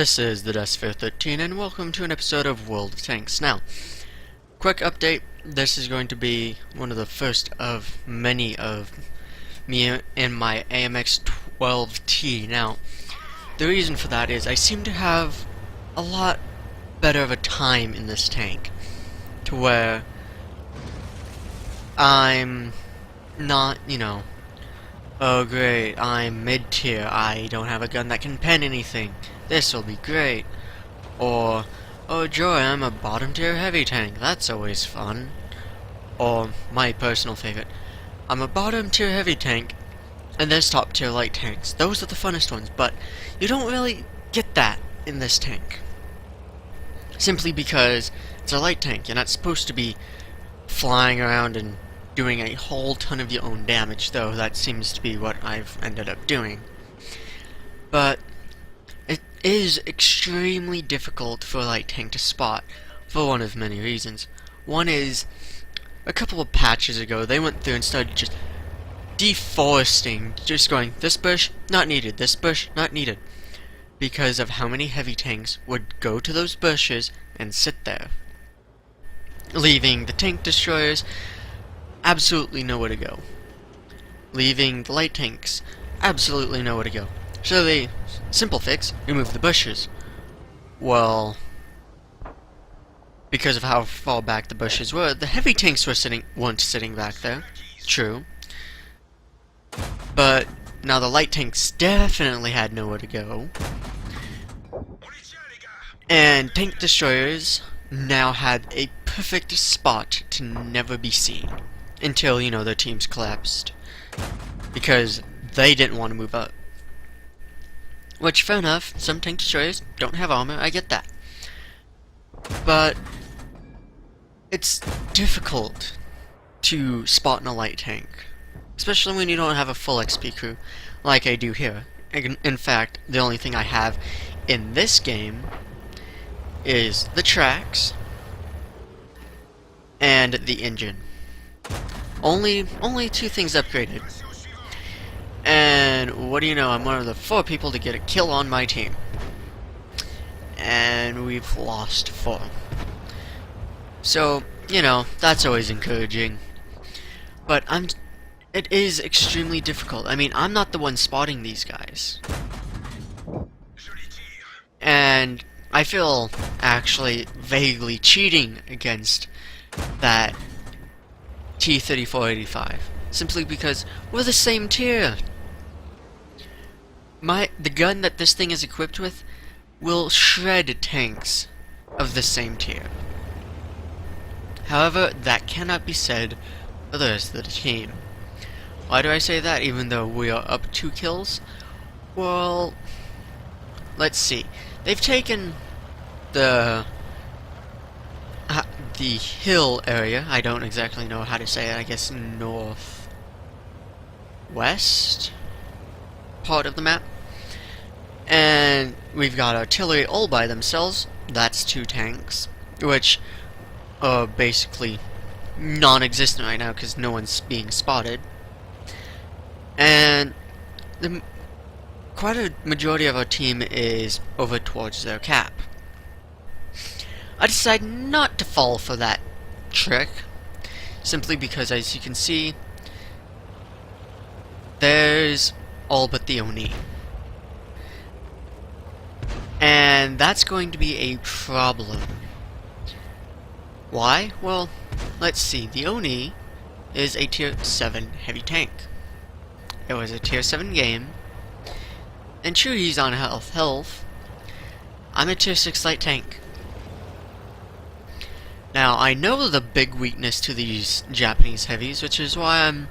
This is the Dustfair 13 and welcome to an episode of World of Tanks. Now, quick update, this is going to be one of the first of many of me in my AMX-12T. Now, the reason for that is I seem to have a lot better of a time in this tank, to where I'm not, oh great, I'm mid-tier, I don't have a gun that can pen anything, this'll be great. Or, oh joy, I'm a bottom-tier heavy tank, that's always fun. Or, my personal favorite, I'm a bottom-tier heavy tank, and there's top-tier light tanks. Those are the funnest ones, but you don't really get that in this tank. Simply because it's a light tank, you're not supposed to be flying around and doing a whole ton of your own damage, though that seems to be what I've ended up doing. But it is extremely difficult for a light tank to spot, for one of many reasons. One is, a couple of patches ago, they went through and started just deforesting, just going, this bush, not needed, this bush, not needed, because of how many heavy tanks would go to those bushes and sit there, leaving the tank destroyers absolutely nowhere to go, leaving the light tanks absolutely nowhere to go. So they, simple fix, remove the bushes. Well, because of how far back the bushes were, the heavy tanks weren't sitting back there, true, but now the light tanks definitely had nowhere to go, and tank destroyers now had a perfect spot to never be seen. Until, their teams collapsed. Because they didn't want to move up. Which, fair enough, some tank destroyers don't have armor, I get that. But it's difficult to spot in a light tank. Especially when you don't have a full XP crew, like I do here. In fact, the only thing I have in this game is the tracks and the engine. Only two things upgraded. And what do you know, I'm one of the 4 people to get a kill on my team. And we've lost 4. So, that's always encouraging. But it is extremely difficult. I mean, I'm not the one spotting these guys. And I feel actually vaguely cheating against that T-3485, simply because we're the same tier. The gun that this thing is equipped with will shred tanks of the same tier. However, that cannot be said for the rest of the team. Why do I say that, even though we are up 2 kills? Well, let's see. They've taken the hill area. I don't exactly know how to say it. I guess northwest part of the map. And we've got artillery all by themselves. That's 2 tanks, which are basically non-existent right now because no one's being spotted. And quite a majority of our team is over towards their cap. I decided not to fall for that trick, simply because, as you can see, there's all but the Oni. And that's going to be a problem. Why? Well, let's see. The Oni is a tier 7 heavy tank. It was a tier 7 game, and true, he's on health. I'm a tier 6 light tank. Now, I know the big weakness to these Japanese heavies, which is why I'm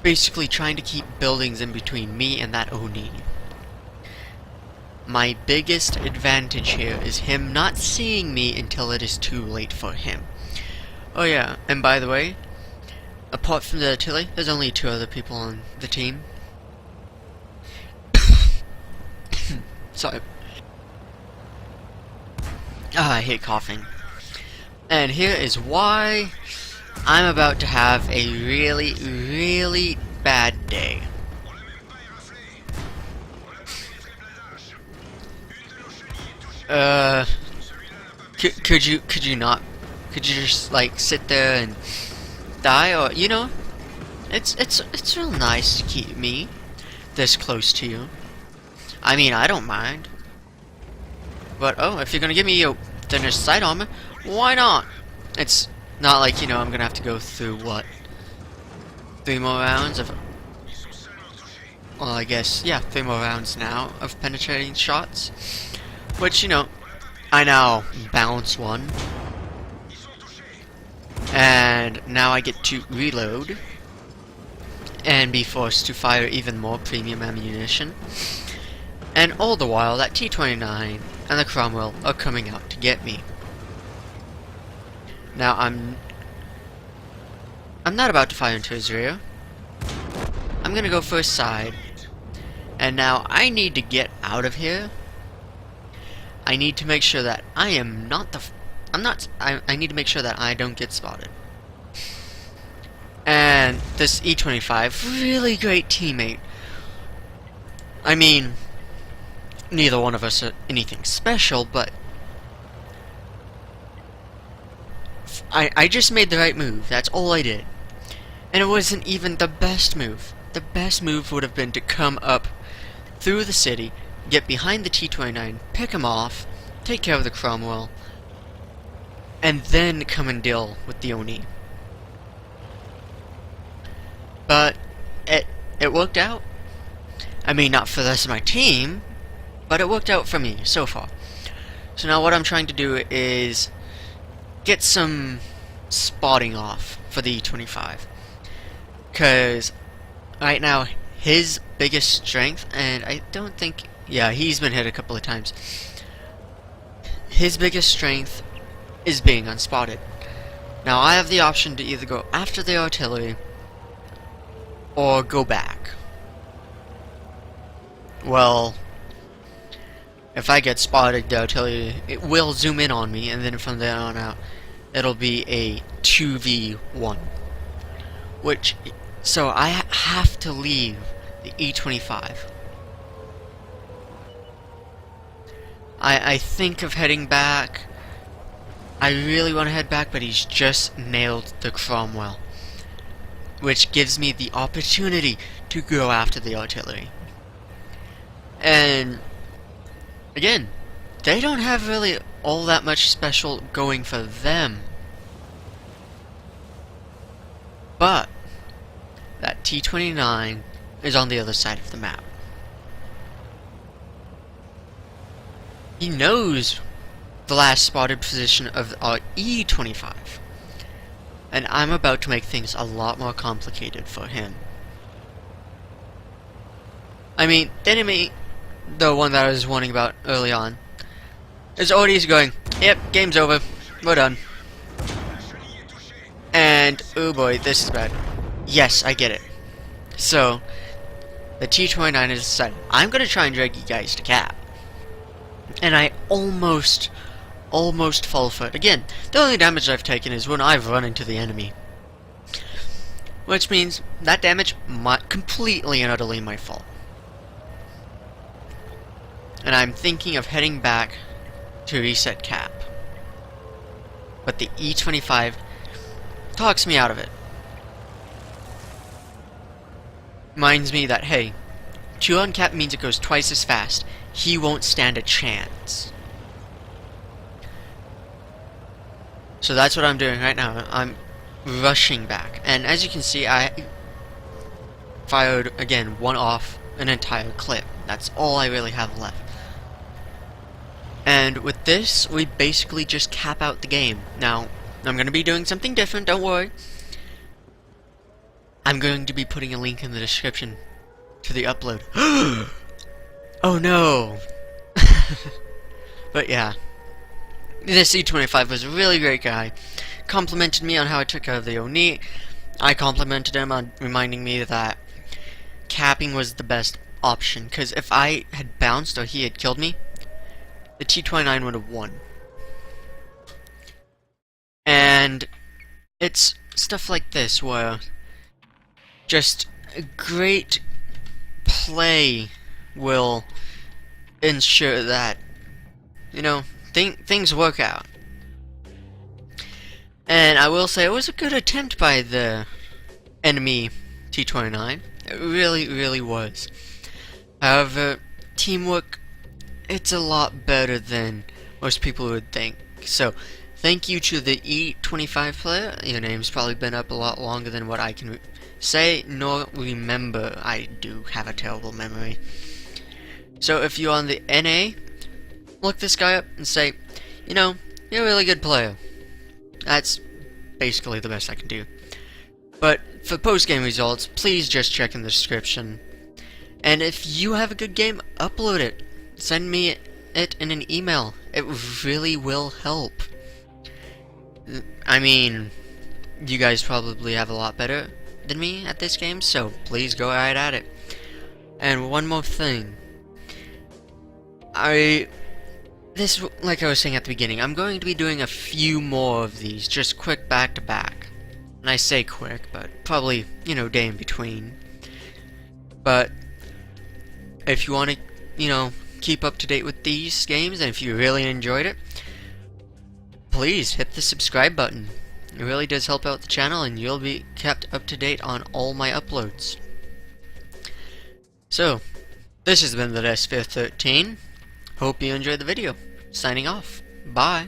basically trying to keep buildings in between me and that Oni. My biggest advantage here is him not seeing me until it is too late for him. Oh yeah, and by the way, apart from the artillery, there's only 2 other people on the team. Sorry. I hate coughing. And here is why I'm about to have a really, really bad day. Uh, could you not? Could you just like sit there and die, or you know, it's real nice to keep me this close to you. I mean, I don't mind. But oh, if you're gonna give me a thinner sight armor, why not? It's not like, you know, I'm gonna have to go through what, 3 more rounds of, well, I guess, yeah, 3 more rounds now of penetrating shots, which, you know, I now bounce one, and now I get to reload and be forced to fire even more premium ammunition. And all the while, that T-29 and the Cromwell are coming out to get me. Now, I'm not about to fire into his rear. I'm gonna go for his side. And now, I need to get out of here. I need to make sure that I am not the... I need to make sure that I don't get spotted. And this E-25, really great teammate. I mean, neither one of us are anything special, but I just made the right move. That's all I did. And it wasn't even the best move. The best move would have been to come up through the city, get behind the T-29, pick him off, take care of the Cromwell, and then come and deal with the Oni. But it worked out. I mean, not for the rest of my team, but it worked out for me so far. So now what I'm trying to do is get some spotting off for the E-25. Because right now, his biggest strength, and I don't think... yeah, he's been hit a couple of times. His biggest strength is being unspotted. Now I have the option to either go after the artillery or go back. Well, if I get spotted, the artillery, it will zoom in on me, and then from there on out, it'll be a 2v1. Which, so I have to leave the E-25. I think of heading back. I really want to head back, but he's just nailed the Cromwell, which gives me the opportunity to go after the artillery. And again, they don't have really all that much special going for them. But that T-29 is on the other side of the map. He knows the last spotted position of our E-25. And I'm about to make things a lot more complicated for him. I mean, the enemy, the one that I was warning about early on, is already going, yep, game's over, we're done. And, oh boy, this is bad. Yes, I get it. So, the T-29 has decided, I'm gonna try and drag you guys to cap. And I almost fall for it. Again, the only damage I've taken is when I've run into the enemy. Which means that damage might completely and utterly my fault. And I'm thinking of heading back to reset cap. But the E-25 talks me out of it. Reminds me that, hey, 2 on cap means it goes twice as fast. He won't stand a chance. So that's what I'm doing right now. I'm rushing back. And as you can see, I fired, again, one off an entire clip. That's all I really have left. And with this, we basically just cap out the game. Now, I'm going to be doing something different, don't worry. I'm going to be putting a link in the description to the upload. Oh no! But yeah. This E-25 was a really great guy. Complimented me on how I took care of the Oni. I complimented him on reminding me that capping was the best option. Because if I had bounced or he had killed me, the T-29 would have won. And it's stuff like this where just a great play will ensure that you know, things work out. And I will say it was a good attempt by the enemy T-29. It really, really was. However, teamwork, it's a lot better than most people would think. So, thank you to the E25 player. Your name's probably been up a lot longer than what I can say nor remember. I do have a terrible memory. So, if you're on the NA, look this guy up and say, you know, you're a really good player. That's basically the best I can do. But for post-game results, please just check in the description. And if you have a good game, upload it. Send me it in an email. It really will help. I mean, you guys probably have a lot better than me at this game, so please go right at it. And one more thing. Like I was saying at the beginning, I'm going to be doing a few more of these, just quick back to back. And I say quick, but probably, day in between. But if you want to, keep up to date with these games, and if you really enjoyed it, please hit the subscribe button. It really does help out the channel, and you'll be kept up to date on all my uploads. So, this has been the Desk 13. Hope you enjoyed the video. Signing off. Bye.